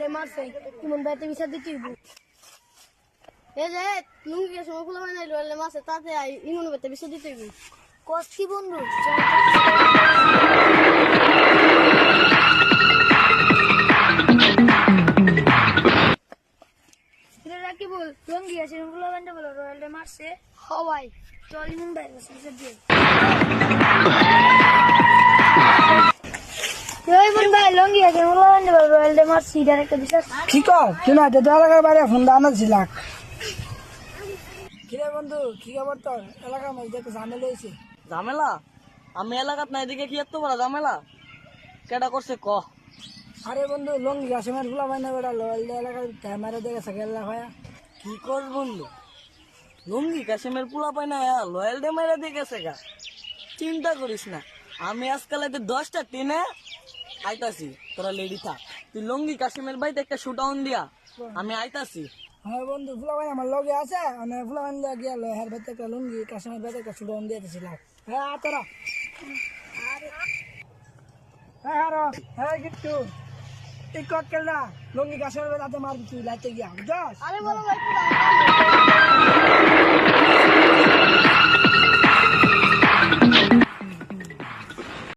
রয়্যালে মারছে ইমন ভাইতে বিচার দিতে হইব। এই যে লুঙ্গি সময় খোলা হয় না রয়্যালে মারছে তাতে ইমন ভাইতে বিচার দিতে হইব। কষ্টি বন্ধু কি বল লুঙ্গি আছে খোলা বান্ধে বলো রয়্যালে মারছে হওয়াই চল ইমন ভাইয়ের কাছে বিচার দিয়ে লঙ্গি আছে রয়্যালে মারছি একটা বিশ্বাস কি কর কেন এলাকার বাইরে ফোন দানা ছিল কিরে বন্ধু কি খবর তোর এলাকার মধ্যে একটা ঝামেলা হয়েছে। ঝামেলা? আমি এলাকাত নাই দিকে কি এত বড় ঝামেলা কেডা করছে ক? আরে বন্ধু লঙ্গি কাশ্মীর ফুলা বাইনা বেড়া লয়াল এলাকার ক্যামেরা দেখে সাকেল্লা ভাইয়া কি কর বন্ধু? লুঙ্গি কাশ্মীর পোলা পাই না লয়াল ডে মাইরা দিয়ে গেছে গা। চিন্তা করিস না, আমি আজকাল 10টা টিনে আইতাছি, তোরা লেডি থাক। তুই লুঙ্গি কাশ্মীর বাইতে একটা শুটাউন দিয়া আমি আইতাছি। হ্যাঁ বন্ধু ফুলা বাইন আমার লগে আছে মানে ফুলা বাইন গিয়া হের ভেতরে একটা লুঙ্গি কাশ্মীর ভেতরে একটা ছুটন দিয়ে দিয়েছিলাম। হ্যাঁ তোরা হ্যাঁ হ্যাঁ গিট্টু তুই কক কেলা লুঙ্গি কাশ্মীর ভেতরে মারবি তুই লাইতে গিয়া বুঝছস? আরে বলো ভাই